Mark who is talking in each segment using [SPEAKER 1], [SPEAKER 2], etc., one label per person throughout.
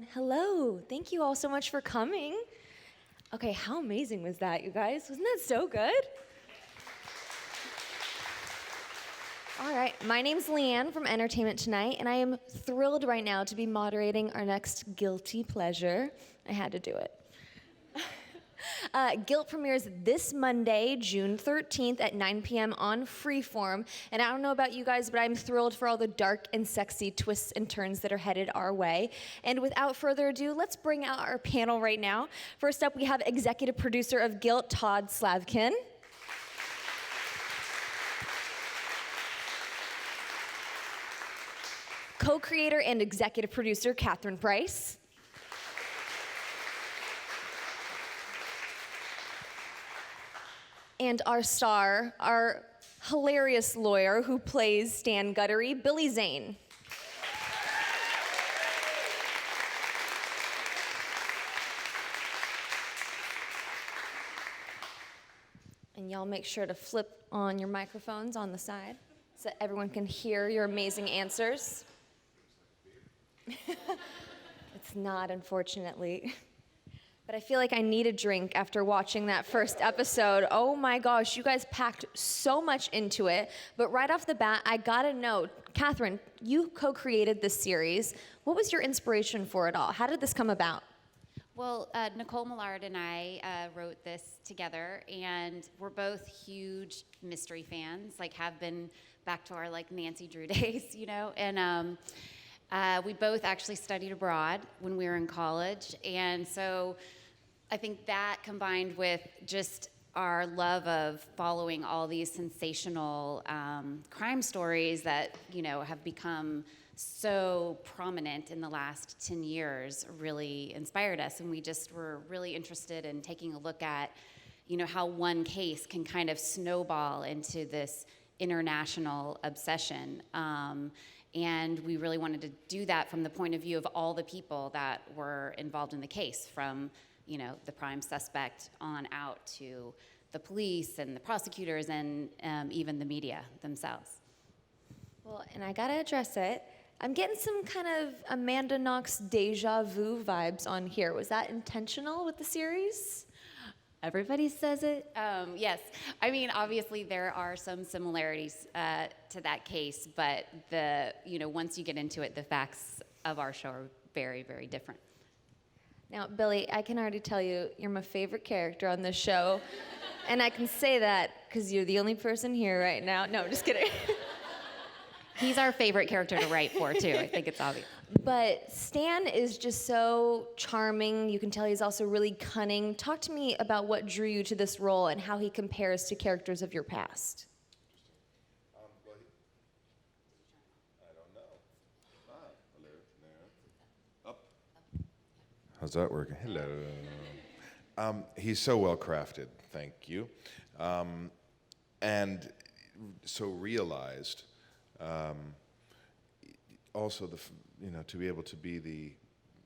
[SPEAKER 1] Hello, thank you all so much for coming. Okay, how amazing was that, you guys? Wasn't that so good? All right, my name's Leanne from Entertainment Tonight, and I am thrilled right now to be moderating our next Guilty Pleasure. I had to do it. Guilt premieres this Monday, June 13th at 9 p.m. on Freeform. And I don't know about you guys, but I'm thrilled for all the dark and sexy twists and turns that are headed our way. And without further ado, let's bring out our panel right now. First up, we have executive producer of Guilt, Todd Slavkin. Co-creator and executive producer, Kathryn Price. And our star, our hilarious lawyer who plays Stan Guttery, Billy Zane. And y'all make sure to flip on your microphones on the side so that everyone can hear your amazing answers. It's not, unfortunately. But I feel like I need a drink after watching that first episode. Oh my gosh, you guys packed so much into it. But right off the bat, I gotta know, Kathryn, you co-created this series. What was your inspiration for it all? How did this come about?
[SPEAKER 2] Well, Nicole Millard and I wrote this together, and we're both huge mystery fans, like have been back to our like Nancy Drew days, you know? And we both actually studied abroad when we were in college, and so I think that combined with just our love of following all these sensational crime stories that, you know, have become so prominent in the last 10 years really inspired us. And we just were really interested in taking a look at, you know, how one case can kind of snowball into this international obsession. And we really wanted to do that from the point of view of all the people that were involved in the case, from, you know, the prime suspect on out to the police and the prosecutors and even the media themselves.
[SPEAKER 1] Well, and I gotta address it. I'm getting some kind of Amanda Knox deja vu vibes on here. Was that intentional with the series?
[SPEAKER 2] Everybody says it. Yes. I mean, obviously there are some similarities to that case, but once you get into it, the facts of our show are very, very different.
[SPEAKER 1] Now, Billy, I can already tell you're my favorite character on this show. And I can say that because you're the only person here right now. No, just kidding.
[SPEAKER 2] He's our favorite character to write for, too. I think it's obvious.
[SPEAKER 1] But Stan is just so charming. You can tell he's also really cunning. Talk to me about what drew you to this role and how he compares to characters of your past.
[SPEAKER 3] I don't know. Hello. Up. How's that working? Hello. He's so well crafted. Thank you. And so realized. Also, to be able to be the,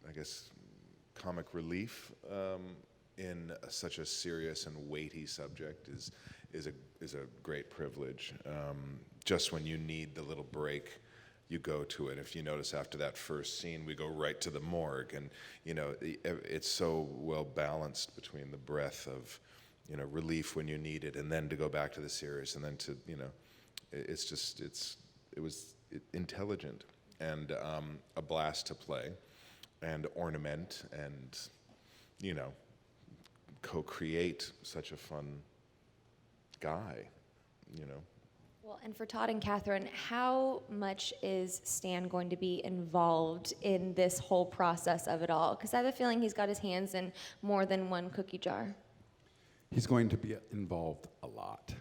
[SPEAKER 3] I guess, comic relief in such a serious and weighty subject is a great privilege. Just when you need the little break, you go to it. If you notice, after that first scene, we go right to the morgue, and it's so well balanced between the breath of relief when you need it, and then to go back to the serious, and then to it was intelligent and a blast to play and ornament and, co-create such a fun guy,
[SPEAKER 1] Well, and for Todd and Kathryn, how much is Stan going to be involved in this whole process of it all? Because I have a feeling he's got his hands in more than one cookie jar.
[SPEAKER 4] He's going to be involved a lot.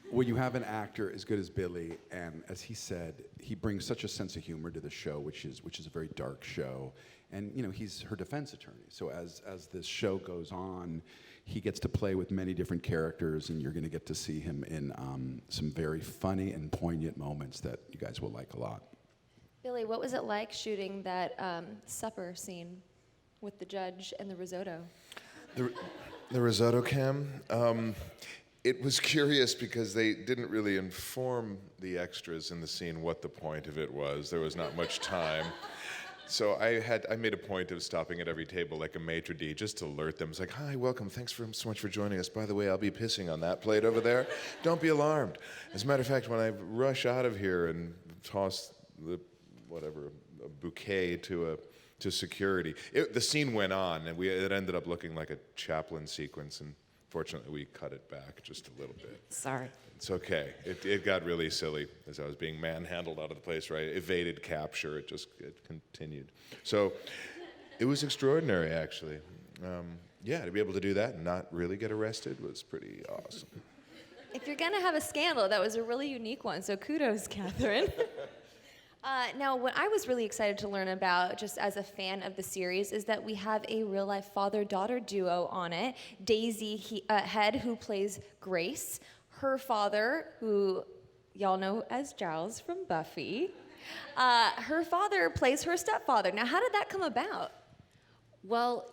[SPEAKER 4] When you have an actor as good as Billy, and as he said, he brings such a sense of humor to the show, which is a very dark show, and he's her defense attorney. So as this show goes on, he gets to play with many different characters, and you're going to get to see him in some very funny and poignant moments that you guys will like a lot.
[SPEAKER 1] Billy, what was it like shooting that supper scene with the judge and the risotto?
[SPEAKER 3] The risotto cam. It was curious because they didn't really inform the extras in the scene what the point of it was. There was not much time. So I made a point of stopping at every table like a maitre d' just to alert them. It's like, hi, welcome, thanks so much for joining us. By the way, I'll be pissing on that plate over there. Don't be alarmed. As a matter of fact, when I rush out of here and toss a bouquet to security, the scene went on, and it ended up looking like a Chaplin sequence, and fortunately we cut it back just a little bit.
[SPEAKER 2] Sorry.
[SPEAKER 3] It's okay. It got really silly as I was being manhandled out of the place, right? Evaded capture. It continued. So it was extraordinary, actually. To be able to do that and not really get arrested was pretty awesome.
[SPEAKER 1] If you're gonna have a scandal, that was a really unique one, so kudos, Kathryn. Now, what I was really excited to learn about, just as a fan of the series, is that we have a real-life father-daughter duo on it. Daisy Head, who plays Grace, her father, who y'all know as Giles from Buffy. Her father plays her stepfather. Now, how did that come about?
[SPEAKER 2] Well,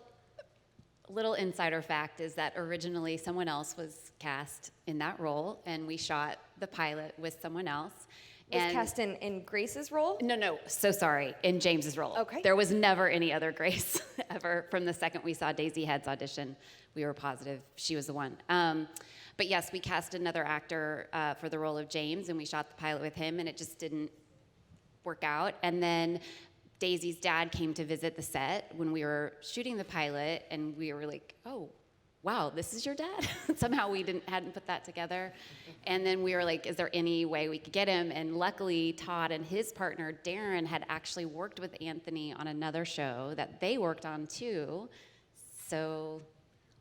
[SPEAKER 2] a little insider fact is that originally someone else was cast in that role, and we shot the pilot with someone else.
[SPEAKER 1] Was cast in Grace's role?
[SPEAKER 2] No, so sorry, in James's role.
[SPEAKER 1] Okay.
[SPEAKER 2] There was never any other Grace ever. From the second we saw Daisy Head's audition, we were positive she was the one. But yes, we cast another actor for the role of James, and we shot the pilot with him, and it just didn't work out. And then Daisy's dad came to visit the set when we were shooting the pilot, and we were like, oh, wow, this is your dad? Somehow we hadn't put that together. And then we were like, is there any way we could get him? And luckily, Todd and his partner, Darren, had actually worked with Anthony on another show that they worked on too. So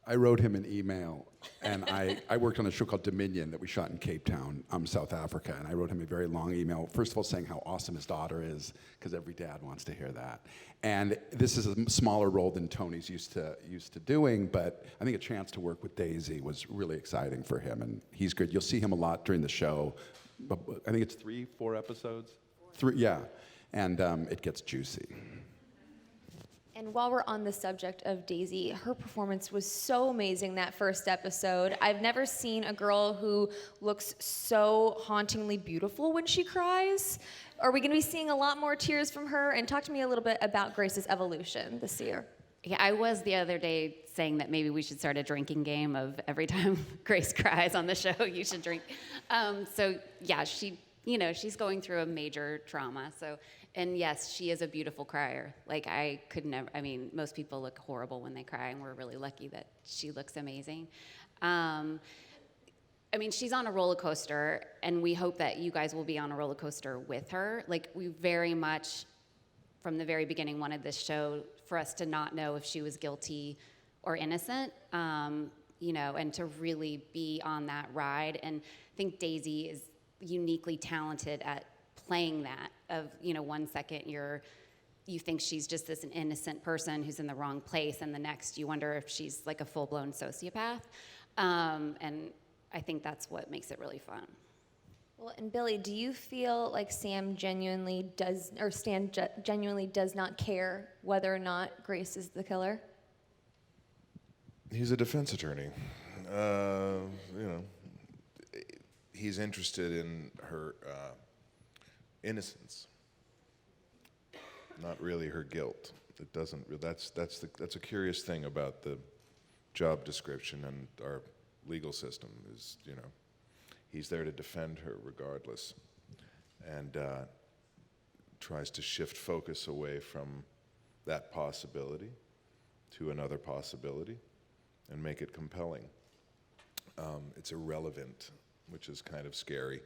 [SPEAKER 4] I wrote him an email, and I worked on a show called Dominion that we shot in Cape Town, South Africa, and I wrote him a very long email, first of all saying how awesome his daughter is, because every dad wants to hear that. And this is a smaller role than Tony's used to doing, but I think a chance to work with Daisy was really exciting for him, and he's good. You'll see him a lot during the show. I think it's 3-4 episodes? 3, yeah, and it gets juicy.
[SPEAKER 1] And while we're on the subject of Daisy, her performance was so amazing that first episode. I've never seen a girl who looks so hauntingly beautiful when she cries. Are we gonna be seeing a lot more tears from her? And talk to me a little bit about Grace's evolution this year.
[SPEAKER 2] yeah, I was the other day saying that maybe we should start a drinking game of every time Grace cries on the show, you should drink. So yeah, she's going through a major trauma. So, and yes, she is a beautiful crier. Like most people look horrible when they cry, and we're really lucky that she looks amazing. She's on a roller coaster, and we hope that you guys will be on a roller coaster with her. Like, we very much, from the very beginning, wanted this show for us to not know if she was guilty or innocent, and to really be on that ride. And I think Daisy is uniquely talented at playing that of, 1 second you think she's just an innocent person who's in the wrong place, and the next you wonder if she's like a full-blown sociopath. And I think that's what makes it really fun.
[SPEAKER 1] Well, and Billy, do you feel like Stan genuinely does not care whether or not Grace is the killer?
[SPEAKER 3] He's a defense attorney. He's interested in her innocence, not really her guilt. It doesn't. That's a curious thing about the job description and our legal system is, he's there to defend her regardless, and tries to shift focus away from that possibility to another possibility and make it compelling. It's irrelevant, which is kind of scary.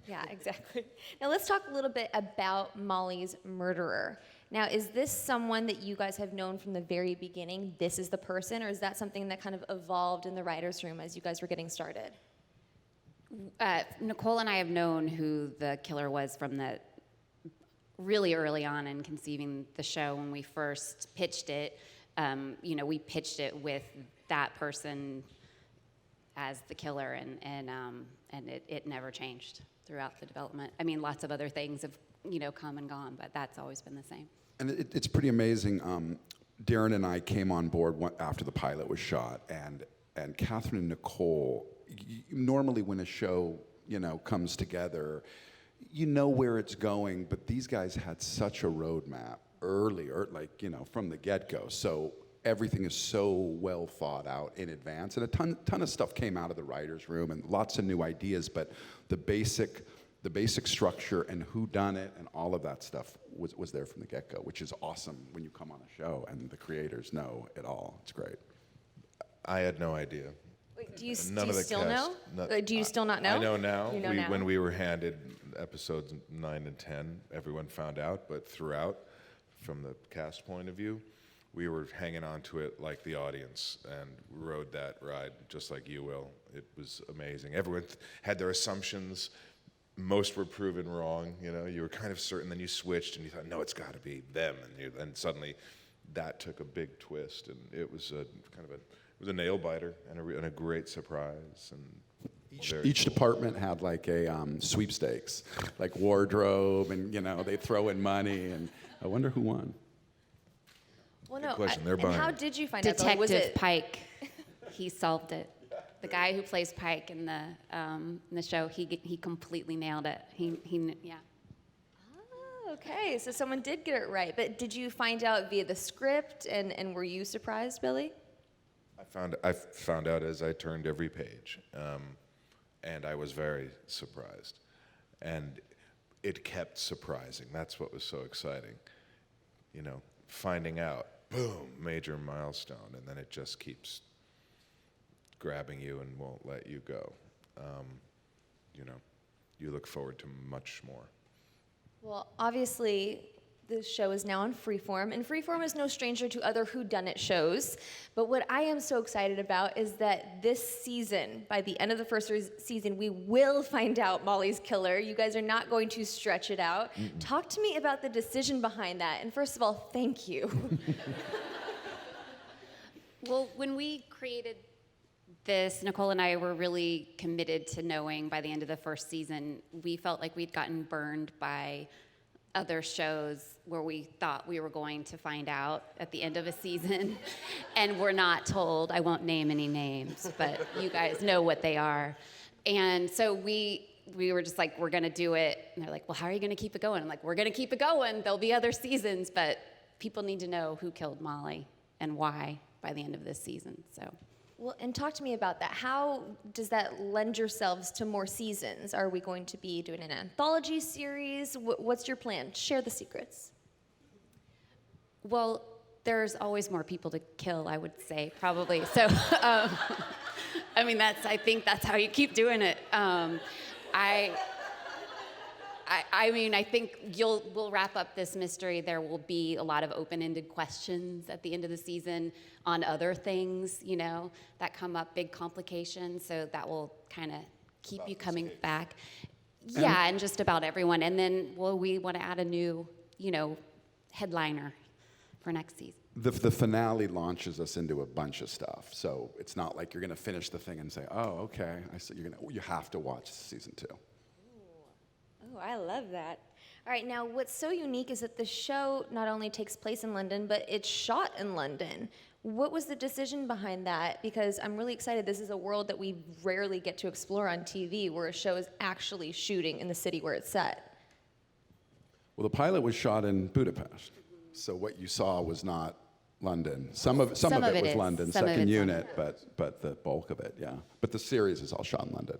[SPEAKER 1] Yeah, exactly. Now let's talk a little bit about Molly's murderer. Now, is this someone that you guys have known from the very beginning, this is the person, or is that something that kind of evolved in the writer's room as you guys were getting started?
[SPEAKER 2] Nicole and I have known who the killer was from the really early on in conceiving the show. When we first pitched it, we pitched it with that person as the killer, and it never changed throughout the development. Lots of other things have come and gone, but that's always been the same.
[SPEAKER 4] And it's pretty amazing. Darren and I came on board after the pilot was shot, and Kathryn and Nicole. Normally, when a show comes together, you know where it's going, but these guys had such a roadmap earlier, like, you know, from the get-go. So everything is so well thought out in advance. And a ton of stuff came out of the writer's room and lots of new ideas, but the basic structure and who done it and all of that stuff was there from the get-go, which is awesome when you come on a show and the creators know it all. It's great.
[SPEAKER 3] I had no idea.
[SPEAKER 1] Wait, do you
[SPEAKER 3] None of the
[SPEAKER 1] still
[SPEAKER 3] cast-
[SPEAKER 1] know?
[SPEAKER 3] no-
[SPEAKER 1] Do you still not know?
[SPEAKER 3] I know now.
[SPEAKER 1] You know now?
[SPEAKER 3] When we were handed episodes 9 and 10, everyone found out, but throughout, from the cast point of view, we were hanging on to it like the audience and rode that ride just like you will. It was amazing. Everyone had their assumptions. Most were proven wrong. You know, you were kind of certain, then you switched and you thought, no, it's got to be them. And suddenly that took a big twist, and it was it was a nail biter and a great surprise. And
[SPEAKER 4] Each department had like a sweepstakes, like wardrobe, and, you know, they throw in money, and I wonder who won.
[SPEAKER 1] Well,
[SPEAKER 3] Good
[SPEAKER 1] no.
[SPEAKER 3] question. They're
[SPEAKER 1] and
[SPEAKER 3] buying.
[SPEAKER 1] how did you find out? Billy?
[SPEAKER 2] Detective
[SPEAKER 1] Was it
[SPEAKER 2] Pike, he solved it. The guy who plays Pike in the show, he completely nailed it. Yeah.
[SPEAKER 1] Oh, okay, so someone did get it right. But did you find out via the script, and were you surprised, Billy?
[SPEAKER 3] I found out as I turned every page, and I was very surprised. And it kept surprising. That's what was so exciting. You know, finding out, boom, major milestone, and then it just keeps grabbing you and won't let you go. You know, you look forward to much more.
[SPEAKER 1] Well, obviously, the show is now on Freeform, and Freeform is no stranger to other whodunit shows. But what I am so excited about is that this season, by the end of the first season, we will find out Molly's killer. You guys are not going to stretch it out. Talk to me about the decision behind that. And first of all, thank you.
[SPEAKER 2] Well, when we created this, Nicole and I were really committed to knowing by the end of the first season. We felt like we'd gotten burned by other shows where we thought we were going to find out at the end of a season, and we're not told. I won't name any names, but you guys know what they are. And so we were just like, we're gonna do it. And they're like, well, how are you gonna keep it going? I'm like, we're gonna keep it going. There'll be other seasons, but people need to know who killed Molly and why by the end of this season, so.
[SPEAKER 1] Well, and talk to me about that. How does that lend yourselves to more seasons? Are we going to be doing an anthology series? What's your plan? Share the secrets.
[SPEAKER 2] Well, there's always more people to kill, I would say, probably. So, I mean, I think that's how you keep doing it. I mean, I think we'll wrap up this mystery. There will be a lot of open-ended questions at the end of the season on other things, you know, that come up, big complications. So that will kind of keep you coming back. Yeah, and just about everyone. And then, we want to add a new, you know, headliner for next season.
[SPEAKER 4] The finale launches us into a bunch of stuff, so it's not like you're going to finish the thing and say, "Oh, okay." You have to watch season 2.
[SPEAKER 1] Oh, I love that. All right, now what's so unique is that the show not only takes place in London, but it's shot in London. What was the decision behind that? Because I'm really excited. This is a world that we rarely get to explore on TV, where a show is actually shooting in the city where it's set.
[SPEAKER 4] Well, the pilot was shot in Budapest, so what you saw was not London. Some of it was
[SPEAKER 2] is.
[SPEAKER 4] London,
[SPEAKER 2] Some of
[SPEAKER 4] second
[SPEAKER 2] it's
[SPEAKER 4] unit, but the bulk of it, yeah. But the series is all shot in London.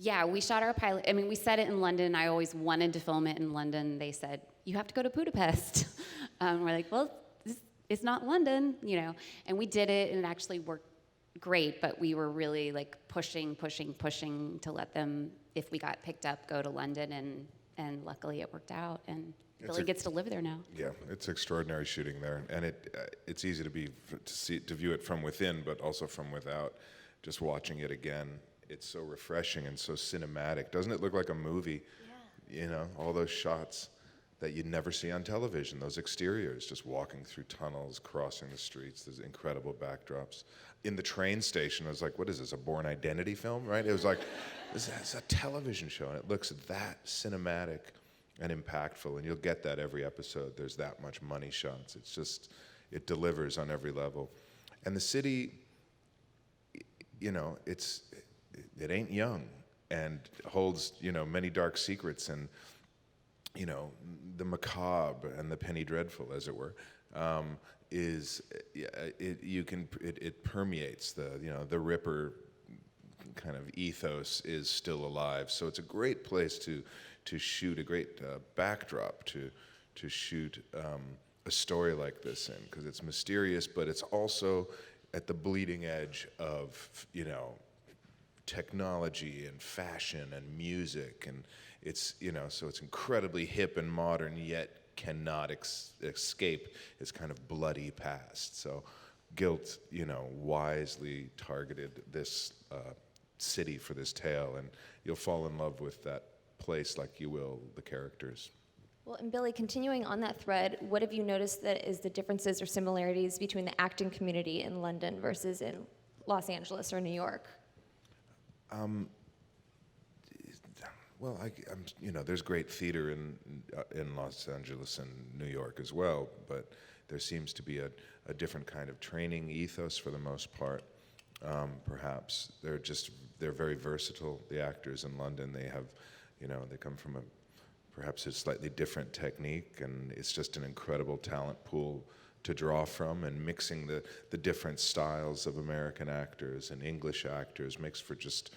[SPEAKER 2] Yeah, we shot our pilot. I mean, we set it in London. I always wanted to film it in London. They said, you have to go to Budapest. We're like, well, it's not London, you know. And we did it, and it actually worked great. But we were really like pushing to let them, if we got picked up, go to London. And luckily it worked out. And Billy gets to live there now.
[SPEAKER 3] Yeah, it's extraordinary shooting there, and it's easy to view it from within, but also from without. Just watching it again, it's so refreshing and so cinematic. Doesn't it look like a movie? Yeah. You know, all those shots that you'd never see on television, those exteriors, just walking through tunnels, crossing the streets, those incredible backdrops. In the train station, I was like, what is this, a Bourne Identity film, right? It was like, this is a television show, and it looks that cinematic and impactful, and you'll get that every episode. There's that much money shots. It's just, it delivers on every level. And the city, you know, it ain't young. and holds, many dark secrets, and, the macabre and the penny dreadful, as it were, it permeates the Ripper kind of ethos is still alive. So it's a great place to shoot, a great backdrop to shoot a story like this in, because it's mysterious, but it's also at the bleeding edge of technology and fashion and music, and it's so it's incredibly hip and modern, yet cannot escape its kind of bloody past. So Guilt, wisely targeted this city for this tale, and you'll fall in love with that place like you will the characters.
[SPEAKER 1] Well, and Billy, continuing on that thread, what have you noticed that is the differences or similarities between the acting community in London versus in Los Angeles or New York?
[SPEAKER 3] Well, there's great theater in Los Angeles and New York as well, but there seems to be a different kind of training ethos for the most part. Perhaps they're very versatile. The actors in London, they have, they come from perhaps a slightly different technique, and it's just an incredible talent pool to draw from, and mixing the different styles of American actors and English actors makes for just,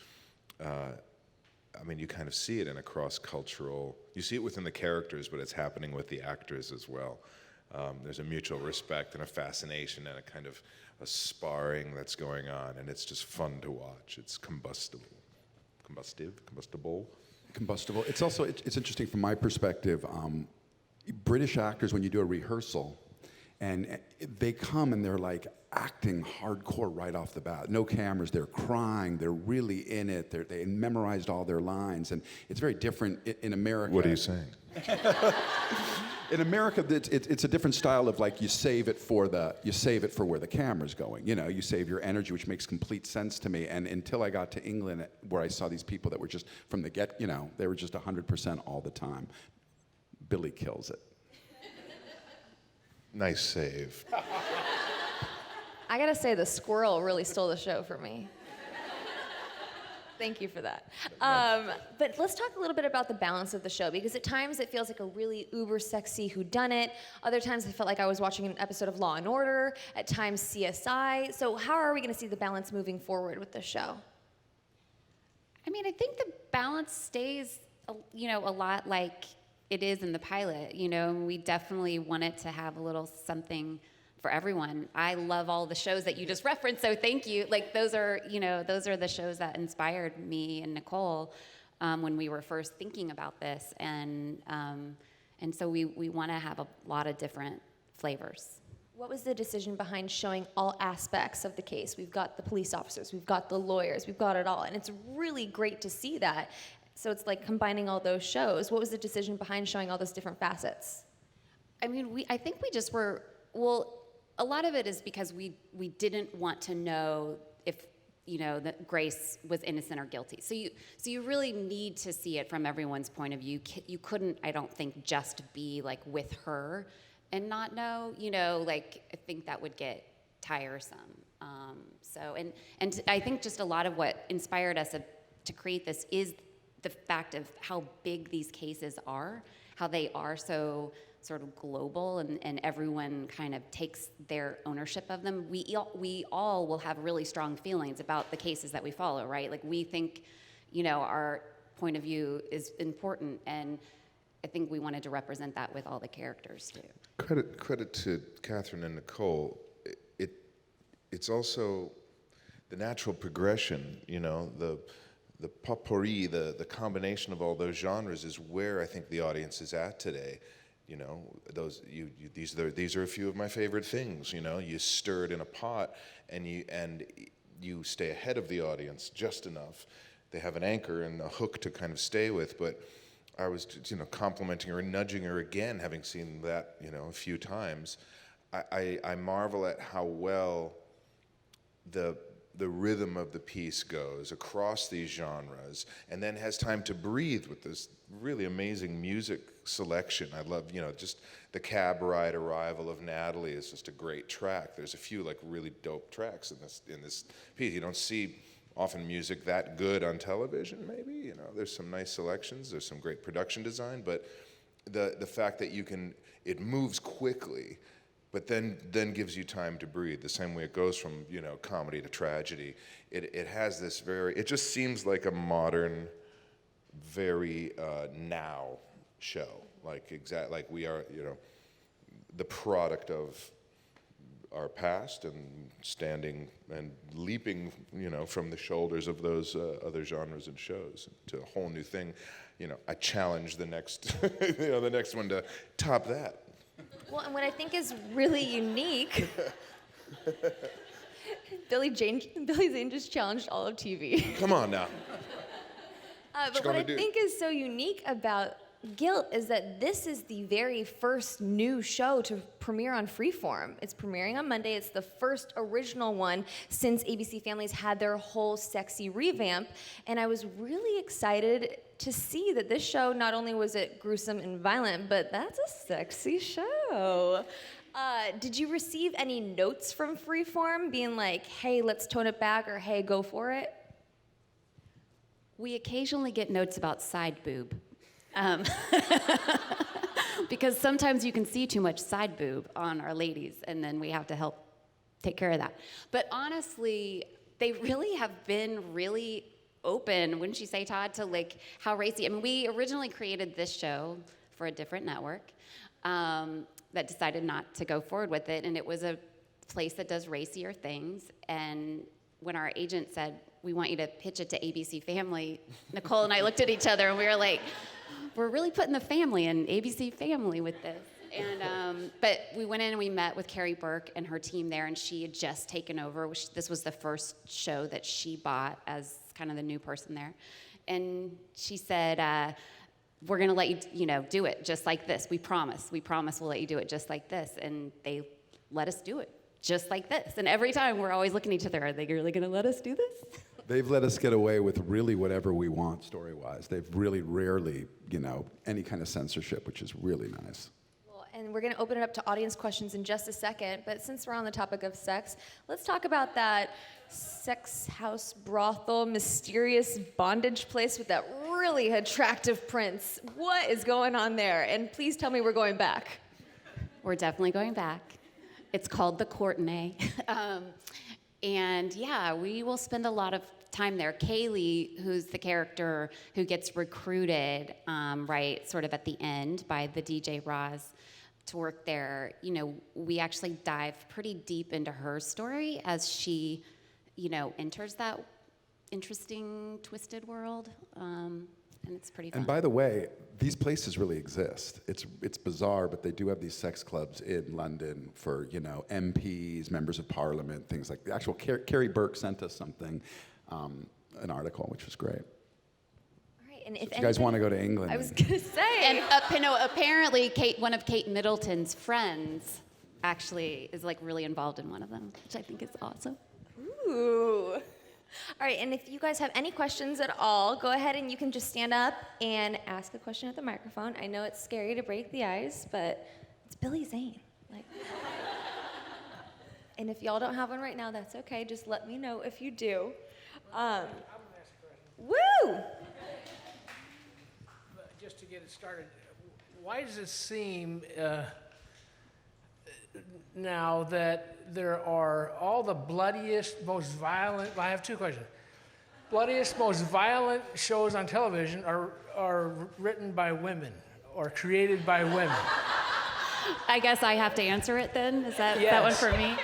[SPEAKER 3] you kind of see it in a cross-cultural, you see it within the characters, but it's happening with the actors as well. There's a mutual respect and a fascination and a kind of a sparring that's going on, and it's just fun to watch. It's combustible.
[SPEAKER 4] It's also, it's interesting from my perspective, British actors, when you do a rehearsal, and they come and they're like acting hardcore right off the bat. No cameras, they're crying, they're really in it, they memorized all their lines, and it's very different in America.
[SPEAKER 3] What are you saying?
[SPEAKER 4] In America, it's a different style of like you save it for where the camera's going. You save your energy, which makes complete sense to me. And until I got to England, where I saw these people that were just from the get, they were just 100% all the time. Billy kills it.
[SPEAKER 3] Nice save.
[SPEAKER 1] I gotta say, the squirrel really stole the show for me. Thank you for that. But let's talk a little bit about the balance of the show, because at times it feels like a really uber sexy whodunit. Other times I felt like I was watching an episode of Law and Order. At times CSI. So how are we going to see the balance moving forward with this show?
[SPEAKER 2] I think the balance stays, a lot like it is in the pilot. We definitely want it to have a little something for everyone. I love all the shows that you just referenced, so thank you. Like those are the shows that inspired me and Nicole when we were first thinking about this, and so we want to have a lot of different flavors.
[SPEAKER 1] What was the decision behind showing all aspects of the case? We've got the police officers, we've got the lawyers, we've got it all, and it's really great to see that. So it's like combining all those shows. What was the decision behind showing all those different facets?
[SPEAKER 2] I think we just were, a lot of it is because we didn't want to know if that Grace was innocent or guilty. So you really need to see it from everyone's point of view. You couldn't, I don't think, just be like with her and not know. I think that would get tiresome. And I think just a lot of what inspired us to create this is the fact of how big these cases are, how they are so sort of global, and everyone kind of takes their ownership of them. We all will have really strong feelings about the cases that we follow, right? Like we think, our point of view is important, and I think we wanted to represent that with all the characters too.
[SPEAKER 3] Credit to Kathryn and Nicole. It's also the natural progression, the potpourri, the combination of all those genres is where I think the audience is at today. These are a few of my favorite things. You stir it in a pot, and you stay ahead of the audience just enough. They have an anchor and a hook to kind of stay with. But I was, complimenting her and nudging her again, having seen that, a few times. I marvel at how well the rhythm of the piece goes across these genres, and then has time to breathe with this really amazing music selection. I love, just the cab ride arrival of Natalie is just a great track. There's a few like really dope tracks in this piece. You don't see often music that good on television, maybe. You know, there's some nice selections, there's some great production design, but the fact that it moves quickly, but then gives you time to breathe. The same way it goes from, you know, comedy to tragedy. It has this it just seems like a modern, very now show. Like we are, you know, the product of our past and standing and leaping, you know, from the shoulders of those other genres and shows to a whole new thing. You know, I challenge the next, you know, the next one to top that.
[SPEAKER 1] Well, and what I think is really unique, Billy Zane just challenged all of TV.
[SPEAKER 3] Come on now.
[SPEAKER 1] But what I think is so unique about Guilt is that this is the very first new show to premiere on Freeform. It's premiering on Monday. It's the first original one since ABC Families had their whole sexy revamp. And I was really excited to see that this show, not only was it gruesome and violent, but that's a sexy show. Did you receive any notes from Freeform being like, hey, let's tone it back, or hey, go for it?
[SPEAKER 2] We occasionally get notes about side boob. Because sometimes you can see too much side boob on our ladies, and then we have to help take care of that. But honestly, they really have been really open, wouldn't you say, Todd, to like how racy. I mean, we originally created this show for a different network that decided not to go forward with it, and it was a place that does racier things. And when our agent said, we want you to pitch it to ABC Family, Nicole and I looked at each other and we were like, we're really putting the family in ABC Family with this. And but we went in and we met with Carrie Burke and her team there, and she had just taken over. This was the first show that she bought as kind of the new person there. And she said, we're gonna let you, you know, do it just like this. We promise we'll let you do it just like this. And they let us do it just like this. And every time we're always looking at each other, are they really gonna let us do this?
[SPEAKER 4] They've let us get away with really whatever we want story-wise. They've really rarely, you know, any kind of censorship, which is really nice.
[SPEAKER 1] Well, and we're going to open it up to audience questions in just a second, but since we're on the topic of sex, let's talk about that sex house, brothel, mysterious bondage place with that really attractive prince. What is going on there? And please tell me we're going back.
[SPEAKER 2] We're definitely going back. It's called the Courtenay. And yeah, we will spend a lot of time there. Kaylee, who's the character who gets recruited, right, sort of at the end by the DJ Roz to work there, you know, we actually dive pretty deep into her story as she, you know, enters that interesting, twisted world. And it's pretty fun.
[SPEAKER 4] And by the way, these places really exist. It's bizarre, but they do have these sex clubs in London for, you know, MPs, members of parliament, things like the actual Carrie Burke sent us something, an article, which was great.
[SPEAKER 1] All right, and if
[SPEAKER 4] you guys want to go to England?
[SPEAKER 1] I was gonna say.
[SPEAKER 2] And apparently, one of Kate Middleton's friends actually is like really involved in one of them, which I think is awesome.
[SPEAKER 1] Ooh. All right, and if you guys have any questions at all, go ahead and you can just stand up and ask a question at the microphone. I know it's scary to break the ice, but it's Billy Zane. And if y'all don't have one right now, that's okay. Just let me know if you do.
[SPEAKER 5] I'm gonna ask a question.
[SPEAKER 1] Woo!
[SPEAKER 5] Just to get it started, why does it seem now that there are all the bloodiest, most violent, I have two questions. Bloodiest, most violent shows on television are written by women or created by women?
[SPEAKER 2] I guess I have to answer it then? Is that
[SPEAKER 5] Yes.
[SPEAKER 2] that one for me?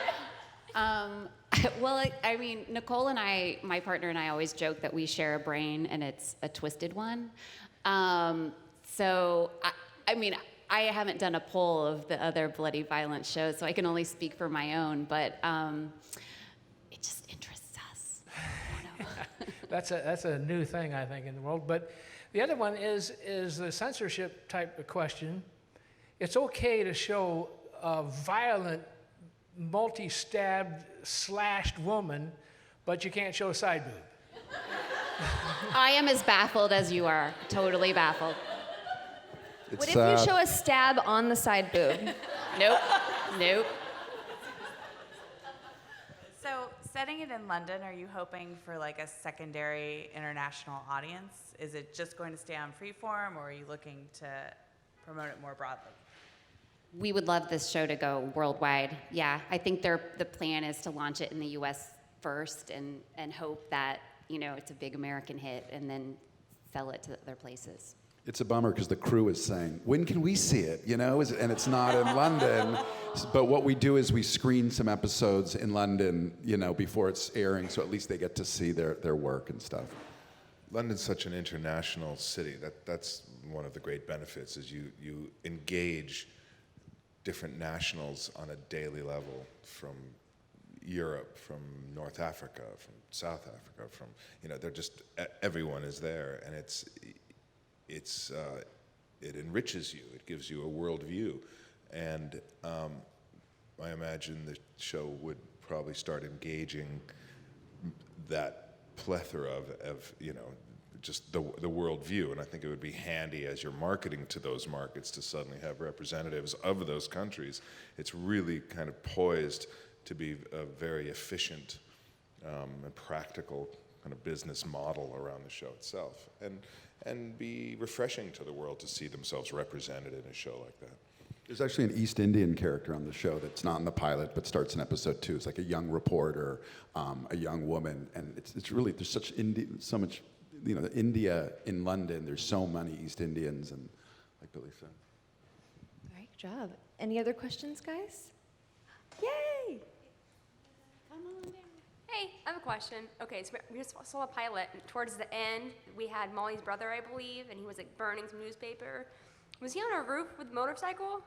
[SPEAKER 2] Well, I mean, Nicole and I, my partner and I always joke that we share a brain and it's a twisted one. So, I mean, I haven't done a poll of the other bloody violent shows, so I can only speak for my own, but it just interests us. I don't know.
[SPEAKER 5] That's a new thing, I think, in the world. But the other one is the censorship type of question. It's okay to show a violent, multi-stabbed, slashed woman, but you can't show side boob.
[SPEAKER 2] I am as baffled as you are, totally baffled.
[SPEAKER 1] What if you show a stab on the side boob?
[SPEAKER 2] Nope.
[SPEAKER 6] So setting it in London, are you hoping for like a secondary international audience? Is it just going to stay on Freeform, or are you looking to promote it more broadly?
[SPEAKER 2] We would love this show to go worldwide. Yeah, I think the plan is to launch it in the U.S. first and hope that, it's a big American hit and then sell it to other places.
[SPEAKER 4] It's a bummer because the crew is saying, when can we see it? And it's not in London. But what we do is we screen some episodes in London, before it's airing, so at least they get to see their work and stuff.
[SPEAKER 3] London's such an international city. That's one of the great benefits is you engage different nationals on a daily level from Europe, from North Africa, from South Africa, from they're just everyone is there, and it enriches you. It gives you a worldview, and I imagine the show would probably start engaging that plethora of just the worldview, and I think it would be handy as you're marketing to those markets to suddenly have representatives of those countries. It's really kind of poised to be a very efficient and practical kind of business model around the show itself, and be refreshing to the world to see themselves represented in a show like that.
[SPEAKER 4] There's actually an East Indian character on the show that's not in the pilot but starts in episode 2. It's like a young reporter, a young woman, and it's really, there's so much, India in London, there's so many East Indians, and like Billy said.
[SPEAKER 1] Great job. Any other questions, guys? Yay!
[SPEAKER 2] Come on down.
[SPEAKER 7] Hey, I have a question. Okay, so we just saw a pilot, and towards the end, we had Molly's brother, I believe, and he was like burning some newspaper. Was he on a roof with a motorcycle?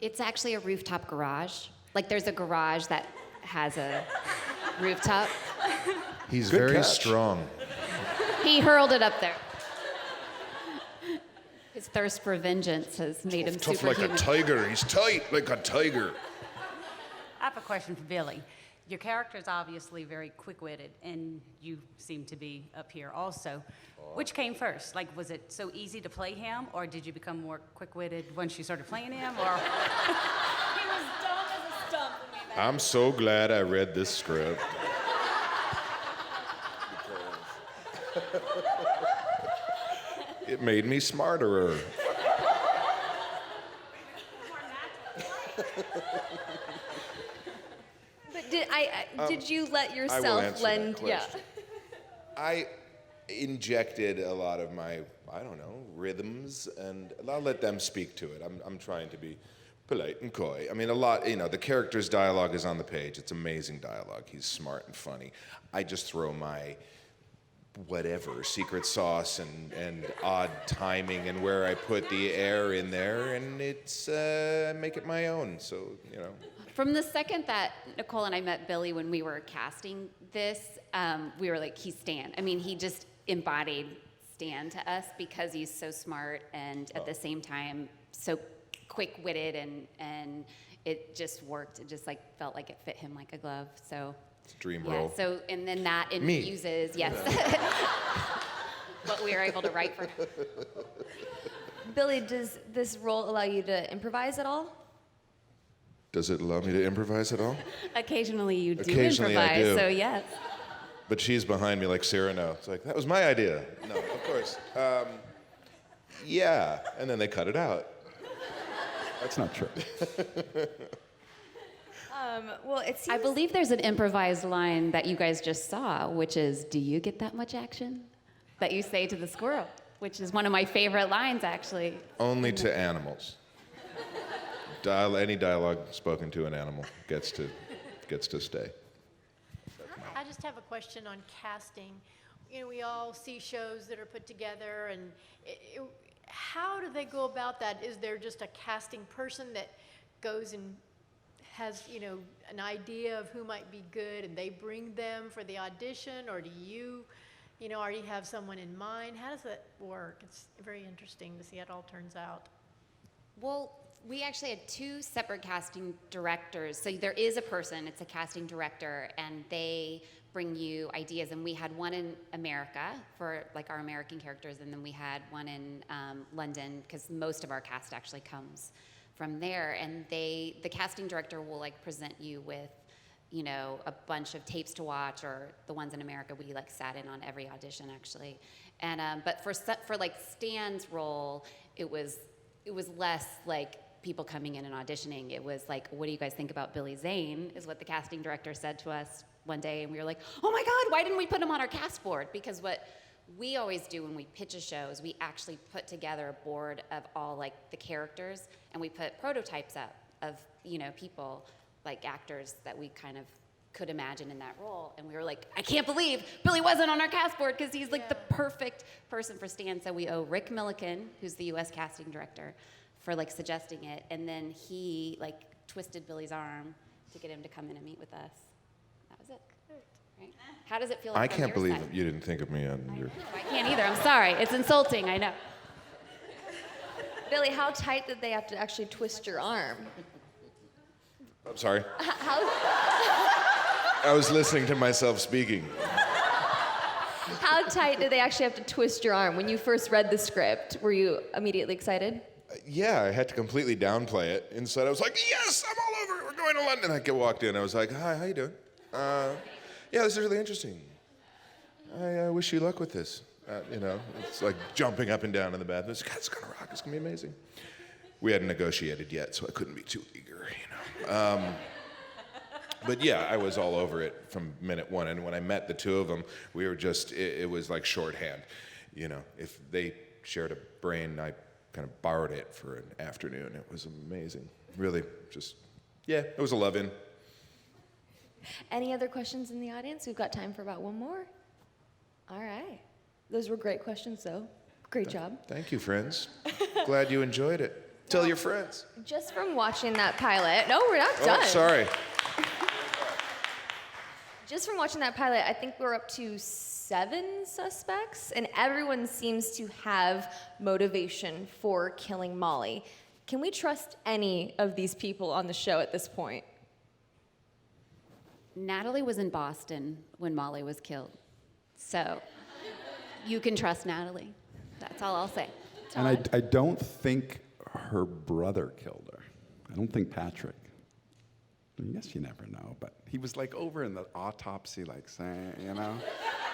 [SPEAKER 2] It's actually a rooftop garage. Like there's a garage that has a rooftop.
[SPEAKER 3] He's
[SPEAKER 4] Good
[SPEAKER 3] very
[SPEAKER 4] catch.
[SPEAKER 3] strong.
[SPEAKER 2] He hurled it up there. His thirst for vengeance has made him
[SPEAKER 3] Tough like a
[SPEAKER 2] superhuman.
[SPEAKER 3] tiger. He's tight like a tiger.
[SPEAKER 8] I have a question for Billy. Your character is obviously very quick-witted, and you seem to be up here also. Which came first? Like, was it so easy to play him, or did you become more quick-witted once you started playing him, or?
[SPEAKER 7] He was dumb as a stump when we met.
[SPEAKER 3] I'm so glad I read this script. It made me smarterer.
[SPEAKER 1] But did you let
[SPEAKER 3] I will
[SPEAKER 1] yourself
[SPEAKER 3] answer
[SPEAKER 1] lend?
[SPEAKER 3] that question. I injected a lot of my, rhythms, and I'll let them speak to it. I'm trying to be polite and coy. I mean, a lot, the character's dialogue is on the page. It's amazing dialogue. He's smart and funny. I just throw my whatever, secret sauce and odd timing and where I put the air in there, and it's, make it my own, so,
[SPEAKER 2] From the second that Nicole and I met Billy when we were casting this, we were like, he's Stan. I mean, he just embodied Stan to us because he's so smart and at the same time so quick-witted, and it just worked. It just felt like it fit him like a glove. So
[SPEAKER 3] dream
[SPEAKER 2] yeah.
[SPEAKER 3] role.
[SPEAKER 2] So and then that
[SPEAKER 3] Me.
[SPEAKER 2] infuses what we were able to write for him.
[SPEAKER 1] Billy, does this role allow you to improvise at all?
[SPEAKER 3] Does it allow me to improvise at all?
[SPEAKER 2] Occasionally you do
[SPEAKER 3] Occasionally I
[SPEAKER 2] improvise,
[SPEAKER 3] do.
[SPEAKER 2] so yes.
[SPEAKER 3] But she's behind me like Cyrano. It's like, that was my idea. No, of course. Yeah, and then they cut it out.
[SPEAKER 4] That's not true.
[SPEAKER 1] Well, it seems.
[SPEAKER 2] I believe there's an improvised line that you guys just saw, which is, "Do you get that much action?" That you say to the squirrel, which is one of my favorite lines, actually.
[SPEAKER 3] Only to animals. Any dialogue spoken to an animal gets to stay.
[SPEAKER 9] I just have a question on casting. We all see shows that are put together, and how do they go about that? Is there just a casting person that goes and has, an idea of who might be good, and they bring them for the audition, or do you, already have someone in mind? How does that work? It's very interesting to see how it all turns out.
[SPEAKER 2] Well, we actually had two separate casting directors. So there is a person, it's a casting director, and they bring you ideas. And we had one in America for our American characters, and then we had one in London, because most of our cast actually comes from there. And the casting director will present you with you know, a bunch of tapes to watch, or the ones in America, we like sat in on every audition actually. And but for like Stan's role, it was less like people coming in and auditioning. It was like, what do you guys think about Billy Zane, is what the casting director said to us one day, and we were like, oh my God, why didn't we put him on our cast board? Because what we always do when we pitch a show is we actually put together a board of all like the characters, and we put prototypes up of, you know, people, like actors that we kind of could imagine in that role. And we were like, I can't believe Billy wasn't on our cast board, because he's like the perfect person for Stan. So we owe Rick Milliken, who's the US casting director, for like suggesting it. And then he like twisted Billy's arm to get him to come in and meet with us. That was it. Right? How does it feel?
[SPEAKER 3] I
[SPEAKER 2] from
[SPEAKER 3] can't
[SPEAKER 2] your
[SPEAKER 3] believe
[SPEAKER 2] side?
[SPEAKER 3] you didn't think of me on your.
[SPEAKER 2] I can't either. I'm sorry. It's insulting. I know.
[SPEAKER 1] Billy, how tight did they have to actually twist your arm?
[SPEAKER 3] I'm sorry.
[SPEAKER 1] How,
[SPEAKER 3] I was listening to myself speaking.
[SPEAKER 1] how tight did they actually have to twist your arm? When you first read the script, were you immediately excited?
[SPEAKER 3] Yeah, I had to completely downplay it. Inside, I was like, yes, I'm all over it. We're going to London. I walked in. I was like, hi, how you doing? Yeah, this is really interesting. I wish you luck with this. You know, it's like jumping up and down in the bathroom. It's going to rock. It's going to be amazing. We hadn't negotiated yet, so I couldn't be too eager, you know. But yeah, I was all over it from minute one. And when I met the two of them, we were just, it was like shorthand. You know, if they shared a brain, I kind of borrowed it for an afternoon. It was amazing. Really, just, yeah, it was a love-in.
[SPEAKER 1] Any other questions in the audience? We've got time for about one more. All right. Those were great questions, though. Great job.
[SPEAKER 3] Thank you, friends. Glad you enjoyed it. Tell your friends.
[SPEAKER 1] Just from watching that pilot, no, we're not done.
[SPEAKER 3] Oh, sorry.
[SPEAKER 1] Just from watching that pilot, I think we're up to 7 suspects, and everyone seems to have motivation for killing Molly. Can we trust any of these people on the show at this point?
[SPEAKER 2] Natalie was in Boston when Molly was killed. So you can trust Natalie. That's all I'll say.
[SPEAKER 4] And I don't think her brother killed her. I don't think Patrick. I guess you never know, but he was like over in the autopsy, like saying, you know,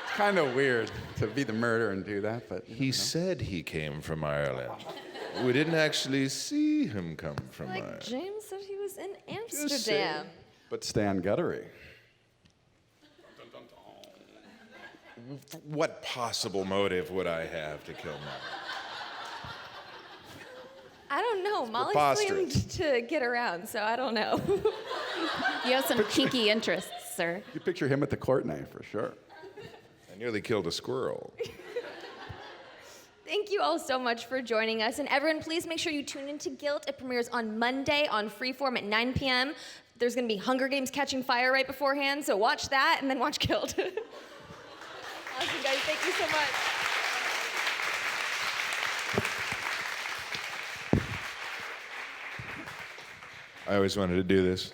[SPEAKER 4] it's kind of weird to be the murderer and do that, but
[SPEAKER 3] He said he came from Ireland. We didn't actually see him come from
[SPEAKER 1] Like
[SPEAKER 3] Ireland.
[SPEAKER 1] James said he was in
[SPEAKER 3] Just saying.
[SPEAKER 1] Amsterdam.
[SPEAKER 4] But Stan Guttery.
[SPEAKER 3] What possible motive would I have to kill Molly?
[SPEAKER 1] I don't know. Molly
[SPEAKER 3] preposterous.
[SPEAKER 1] seemed to get around, so I don't know.
[SPEAKER 2] You have some kinky interests, sir.
[SPEAKER 4] You picture him at the Courtenay for sure.
[SPEAKER 3] I nearly killed a squirrel.
[SPEAKER 1] Thank you all so much for joining us. And everyone, please make sure you tune into Guilt. It premieres on Monday on Freeform at 9 p.m. There's going to be Hunger Games Catching Fire right beforehand, so watch that and then watch Guilt. Awesome, guys. Thank you so much.
[SPEAKER 3] I always wanted to do this.